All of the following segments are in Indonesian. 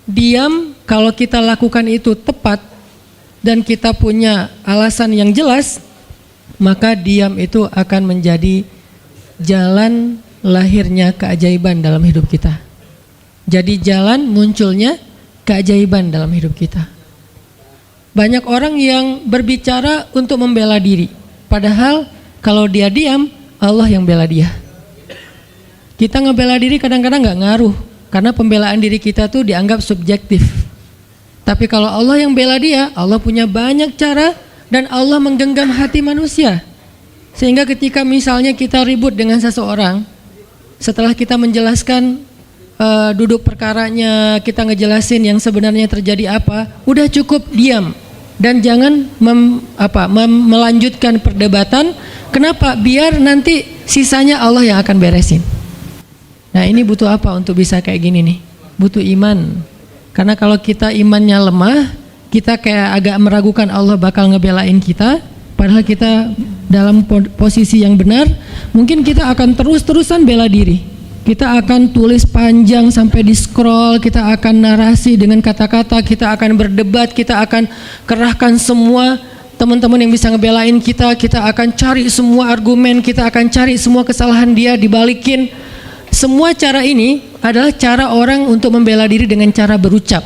Diam kalau kita lakukan itu tepat dan kita punya alasan yang jelas, maka diam itu akan menjadi jalan lahirnya keajaiban dalam hidup kita. Jadi jalan munculnya keajaiban dalam hidup kita. Banyak orang yang berbicara untuk membela diri, padahal kalau dia diam, Allah yang bela dia. Kita ngebela diri kadang-kadang gak ngaruh, karena pembelaan diri kita tuh dianggap subjektif. Tapi kalau Allah yang bela dia, Allah punya banyak cara dan Allah menggenggam hati manusia. Sehingga ketika misalnya kita ribut dengan seseorang, setelah kita menjelaskan duduk perkaranya, kita ngejelasin yang sebenarnya terjadi apa, udah cukup diam dan jangan melanjutkan perdebatan. Kenapa? Biar nanti sisanya Allah yang akan beresin. Nah, ini butuh apa untuk bisa kayak gini nih? Butuh iman. Karena kalau kita imannya lemah, kita kayak agak meragukan Allah bakal ngebelain kita, padahal kita dalam posisi yang benar, mungkin kita akan terus-terusan bela diri. Kita akan tulis panjang sampai di scroll, kita akan narasi dengan kata-kata, kita akan berdebat, kita akan kerahkan semua teman-teman yang bisa ngebelain kita, kita akan cari semua argumen, kita akan cari semua kesalahan dia dibalikin. Semua cara ini adalah cara orang untuk membela diri dengan cara berucap.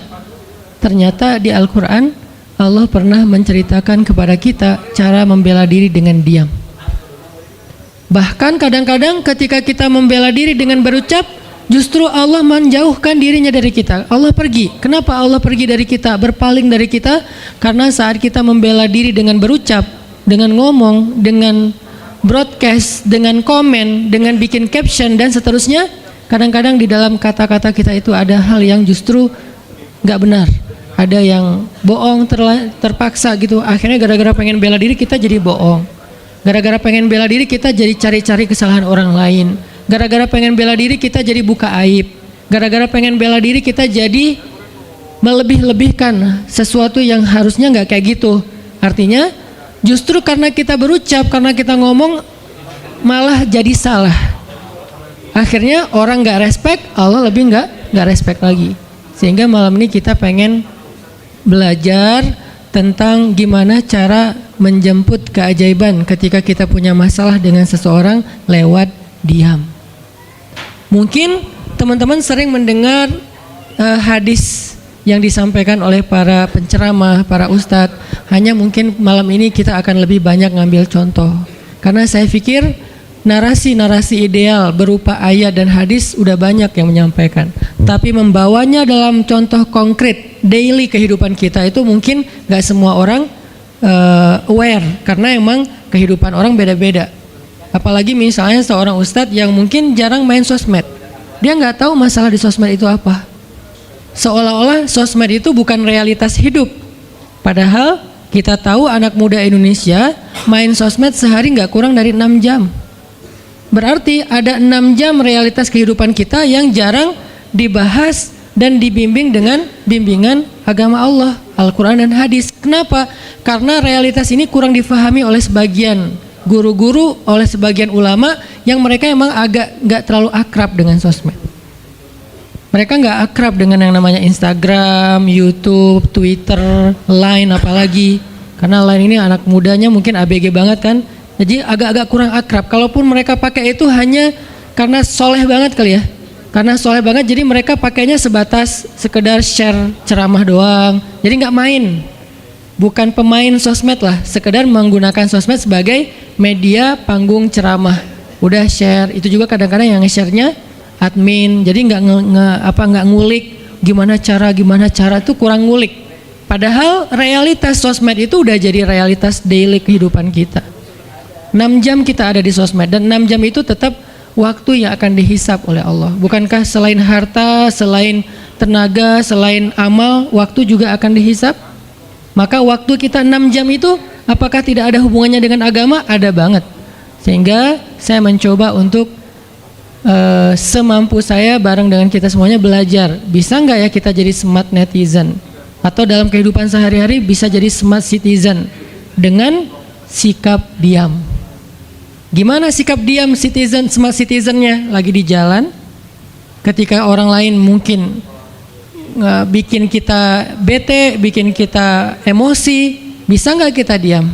Ternyata di Al-Quran Allah pernah menceritakan kepada kita cara membela diri dengan diam. Bahkan kadang-kadang ketika kita membela diri dengan berucap, justru Allah menjauhkan dirinya dari kita. Allah pergi. Kenapa Allah pergi dari kita, berpaling dari kita? Karena saat kita membela diri dengan berucap, dengan ngomong, dengan broadcast, dengan komen, dengan bikin caption dan seterusnya, kadang-kadang di dalam kata-kata kita itu ada hal yang justru gak benar, ada yang bohong, terpaksa gitu. Akhirnya gara-gara pengen bela diri kita jadi bohong, gara-gara pengen bela diri kita jadi cari-cari kesalahan orang lain, gara-gara pengen bela diri kita jadi buka aib, gara-gara pengen bela diri kita jadi melebih-lebihkan sesuatu yang harusnya gak kayak gitu. Artinya justru karena kita berucap, karena kita ngomong, malah jadi salah. Akhirnya orang gak respect, Allah lebih gak respect lagi. Sehingga malam ini kita pengen belajar tentang gimana cara menjemput keajaiban ketika kita punya masalah dengan seseorang lewat diam. Mungkin teman-teman sering mendengar hadis yang disampaikan oleh para penceramah, para ustadz. Hanya mungkin malam ini kita akan lebih banyak ngambil contoh. Karena saya pikir narasi-narasi ideal berupa ayat dan hadis udah banyak yang menyampaikan. Tapi membawanya dalam contoh konkret daily kehidupan kita itu mungkin gak semua orang aware. Karena emang kehidupan orang beda-beda. Apalagi misalnya seorang ustadz yang mungkin jarang main sosmed. Dia gak tahu masalah di sosmed itu apa. Seolah-olah sosmed itu bukan realitas hidup. Padahal kita tahu anak muda Indonesia main sosmed sehari gak kurang dari 6 jam. Berarti ada 6 jam realitas kehidupan kita yang jarang dibahas dan dibimbing dengan bimbingan agama Allah, Al-Quran dan hadis. Kenapa? Karena realitas ini kurang difahami oleh sebagian guru-guru, oleh sebagian ulama yang mereka emang agak gak terlalu akrab dengan sosmed. Mereka nggak akrab dengan yang namanya Instagram, YouTube, Twitter, Line apalagi. Karena Line ini anak mudanya mungkin ABG banget kan. Jadi agak-agak kurang akrab. Kalaupun mereka pakai itu hanya karena soleh banget kali ya. Karena soleh banget jadi mereka pakainya sebatas sekedar share ceramah doang. Jadi nggak main. Bukan pemain sosmed lah. Sekedar menggunakan sosmed sebagai media panggung ceramah. Udah share. Itu juga kadang-kadang yang nge-share-nya admin, jadi nggak ngulik gimana cara itu kurang ngulik. Padahal realitas sosmed itu udah jadi realitas daily kehidupan kita. 6 jam kita ada di sosmed dan 6 jam itu tetap waktu yang akan dihisap oleh Allah. Bukankah selain harta, selain tenaga, selain amal, waktu juga akan dihisap? Maka waktu kita 6 jam itu apakah tidak ada hubungannya dengan agama? Ada banget. Sehingga saya mencoba untuk semampu saya bareng dengan kita semuanya belajar. Bisa nggak ya kita jadi smart netizen? Atau dalam kehidupan sehari-hari bisa jadi smart citizen dengan sikap diam. Gimana sikap diam citizen, smart citizennya? Lagi di jalan, ketika orang lain mungkin bikin kita bete, bikin kita emosi, bisa nggak kita diam?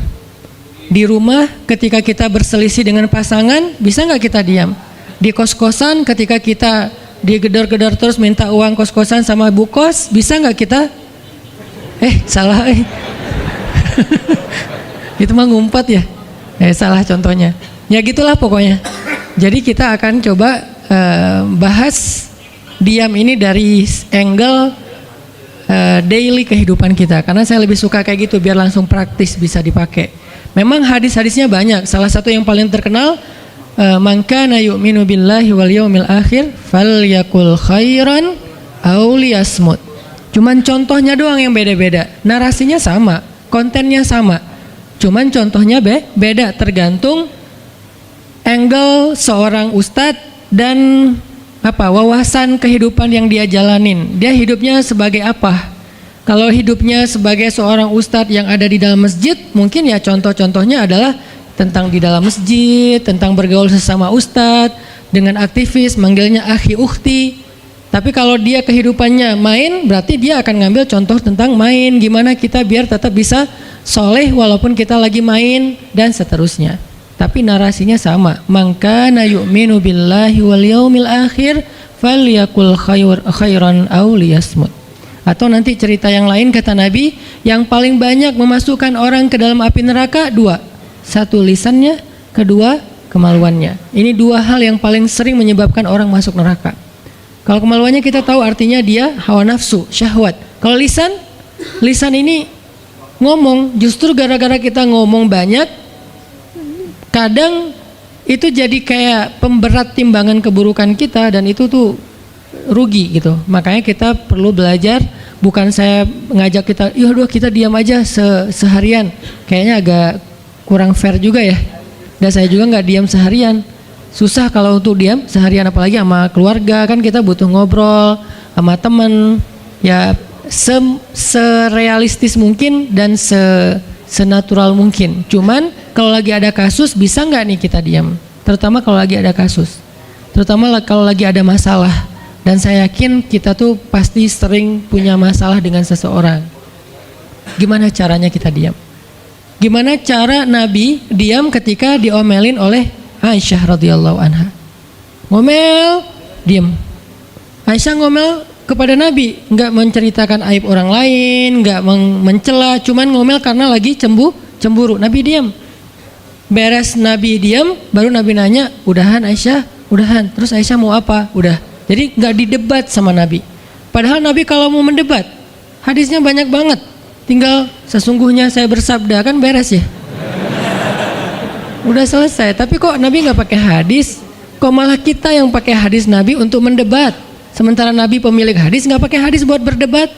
Di rumah ketika kita berselisih dengan pasangan, bisa nggak kita diam? Di kos-kosan ketika kita digedor-gedor terus minta uang kos-kosan sama bu kos, bisa nggak kita? Salah. Itu mah ngumpet ya? Salah contohnya. Ya gitulah pokoknya. Jadi kita akan coba bahas diam ini dari angle daily kehidupan kita. Karena saya lebih suka kayak gitu biar langsung praktis bisa dipakai. Memang hadis-hadisnya banyak. Salah satu yang paling terkenal, man kana yu'minu billahi wal yaumil akhir falyakul khairan aw liyasmut. Cuman contohnya doang yang beda-beda. Narasinya sama, kontennya sama. Cuman contohnya beda tergantung angle seorang ustadz dan wawasan kehidupan yang dia jalanin. Dia hidupnya sebagai apa? Kalau hidupnya sebagai seorang ustadz yang ada di dalam masjid, mungkin ya contoh-contohnya adalah tentang di dalam masjid, tentang bergaul sesama ustadz, dengan aktivis, manggilnya akhi ukhti. Tapi kalau dia kehidupannya main, berarti dia akan ngambil contoh tentang main, gimana kita biar tetap bisa soleh walaupun kita lagi main, dan seterusnya. Tapi narasinya sama. Man kana yu'minu billahi wal yaumil akhir falyakul khairan aw liyasmut. Atau nanti cerita yang lain kata Nabi, yang paling banyak memasukkan orang ke dalam api neraka dua. Satu lisannya, kedua kemaluannya. Ini dua hal yang paling sering menyebabkan orang masuk neraka. Kalau kemaluannya kita tahu artinya dia hawa nafsu, syahwat. Kalau lisan ini ngomong, justru gara-gara kita ngomong banyak, kadang itu jadi kayak pemberat timbangan keburukan kita, dan itu tuh rugi gitu. Makanya kita perlu belajar. Bukan saya ngajak kita, kita diam aja seharian. Kayaknya agak kurang fair juga ya. Dan saya juga nggak diam seharian. Susah kalau untuk diam seharian, apalagi sama keluarga, kan kita butuh ngobrol sama teman. Ya serealistis mungkin dan senatural mungkin. Cuman kalau lagi ada kasus, bisa nggak nih kita diam? Terutama kalau lagi ada kasus. Terutama kalau lagi ada masalah. Dan saya yakin kita tuh pasti sering punya masalah dengan seseorang. Gimana caranya kita diam? Gimana cara Nabi diam ketika diomelin oleh Aisyah radhiyallahu anha? Ngomel, diam. Aisyah ngomel kepada Nabi, nggak menceritakan aib orang lain, nggak mencela, cuman ngomel karena lagi cemburu. Nabi diam. Beres Nabi diam, baru Nabi nanya, udahan Aisyah? Udahan. Terus Aisyah mau apa? Udah. Jadi nggak didebat sama Nabi. Padahal Nabi kalau mau mendebat, hadisnya banyak banget. Tinggal sesungguhnya saya bersabda, kan beres ya. Udah selesai. Tapi kok Nabi nggak pakai hadis? Kok malah kita yang pakai hadis Nabi untuk mendebat? Sementara Nabi pemilik hadis nggak pakai hadis buat berdebat.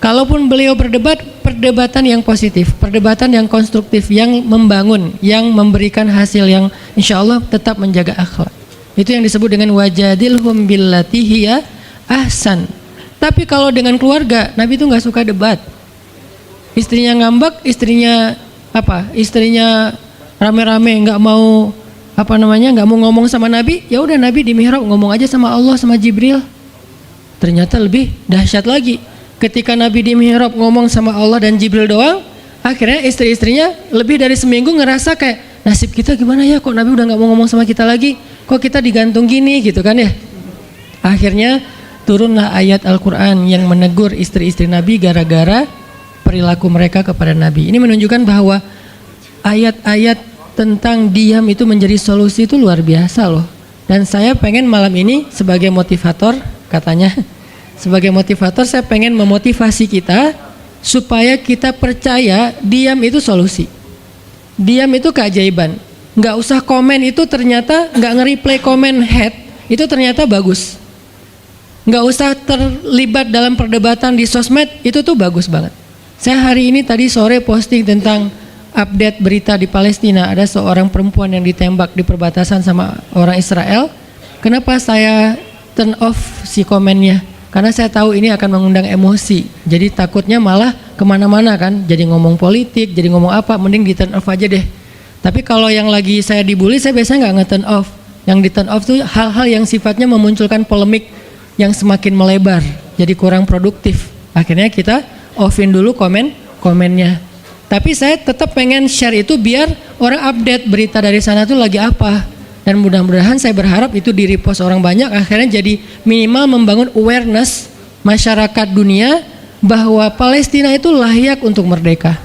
Kalaupun beliau berdebat, perdebatan yang positif, perdebatan yang konstruktif, yang membangun, yang memberikan hasil yang insya Allah tetap menjaga akhlak. Itu yang disebut dengan wajadilhum billati hiya ahsan. Tapi kalau dengan keluarga, Nabi itu nggak suka debat. Istrinya ngambek, istrinya rame-rame nggak mau nggak mau ngomong sama Nabi, ya udah Nabi di mihrab ngomong aja sama Allah sama Jibril. Ternyata lebih dahsyat lagi. Ketika Nabi di mihrab ngomong sama Allah dan Jibril doang, akhirnya istri-istrinya lebih dari seminggu ngerasa kayak nasib kita gimana ya, kok Nabi udah nggak mau ngomong sama kita lagi, kok kita digantung gini gitu kan ya. Akhirnya turunlah ayat Al-Quran yang menegur istri-istri Nabi gara-gara perilaku mereka kepada Nabi. Ini menunjukkan bahwa ayat-ayat tentang diam itu menjadi solusi itu luar biasa loh. Dan saya pengen malam ini sebagai motivator, katanya sebagai motivator saya pengen memotivasi kita supaya kita percaya diam itu solusi. Diam itu keajaiban. Nggak usah komen itu ternyata, nggak nge-reply komen head itu ternyata bagus. Nggak usah terlibat dalam perdebatan di sosmed, itu tuh bagus banget. Saya hari ini tadi sore posting tentang update berita di Palestina. Ada seorang perempuan yang ditembak di perbatasan sama orang Israel. Kenapa saya turn off si komennya? Karena saya tahu ini akan mengundang emosi. Jadi takutnya malah kemana-mana kan. Jadi ngomong politik, jadi ngomong apa, mending di turn off aja deh. Tapi kalau yang lagi saya dibully, saya biasanya nggak nge-turn off. Yang di turn off tuh hal-hal yang sifatnya memunculkan polemik yang semakin melebar. jadi kurang produktif. Akhirnya kita offin dulu komennya. Tapi saya tetap pengen share itu biar orang update berita dari sana tuh lagi apa. Dan mudah-mudahan saya berharap itu di repost orang banyak, akhirnya jadi minimal membangun awareness masyarakat dunia bahwa Palestina itu layak untuk merdeka.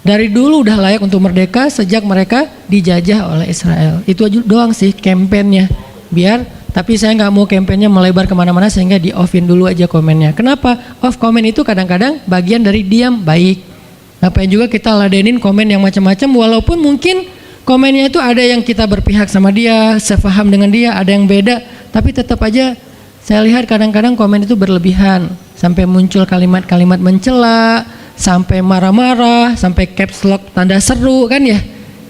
Dari dulu udah layak untuk merdeka sejak mereka dijajah oleh Israel. Itu aja doang sih kampanyenya. Tapi saya nggak mau kampanyenya melebar kemana-mana sehingga di offin dulu aja komennya. Kenapa? Off komen itu kadang-kadang bagian dari diam baik. Ngapain juga kita ladenin komen yang macam-macam, walaupun mungkin komennya itu ada yang kita berpihak sama dia, sepaham dengan dia, ada yang beda, tapi tetap aja saya lihat kadang-kadang komen itu berlebihan, sampai muncul kalimat-kalimat mencela, sampai marah-marah, sampai caps lock tanda seru kan ya.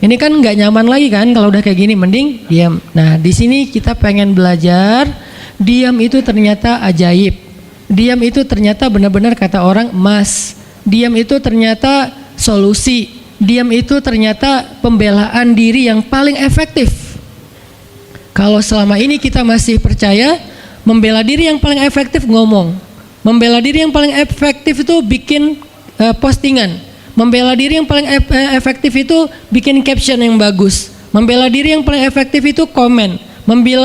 Ini kan nggak nyaman lagi kan kalau udah kayak gini, mending diam. Nah di sini kita pengen belajar, diam itu ternyata ajaib, diam itu ternyata benar-benar kata orang emas, diam itu ternyata solusi. Diam itu ternyata pembelaan diri yang paling efektif. Kalau selama ini kita masih percaya membela diri yang paling efektif ngomong, membela diri yang paling efektif itu bikin postingan, membela diri yang paling efektif itu bikin caption yang bagus, membela diri yang paling efektif itu komen,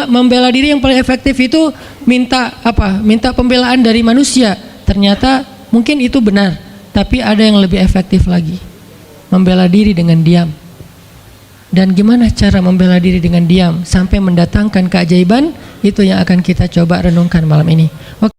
membela diri yang paling efektif itu minta pembelaan dari manusia. Ternyata mungkin itu benar, tapi ada yang lebih efektif lagi. Membela diri dengan diam. Dan gimana cara membela diri dengan diam sampai mendatangkan keajaiban, itu yang akan kita coba renungkan malam ini. Oke.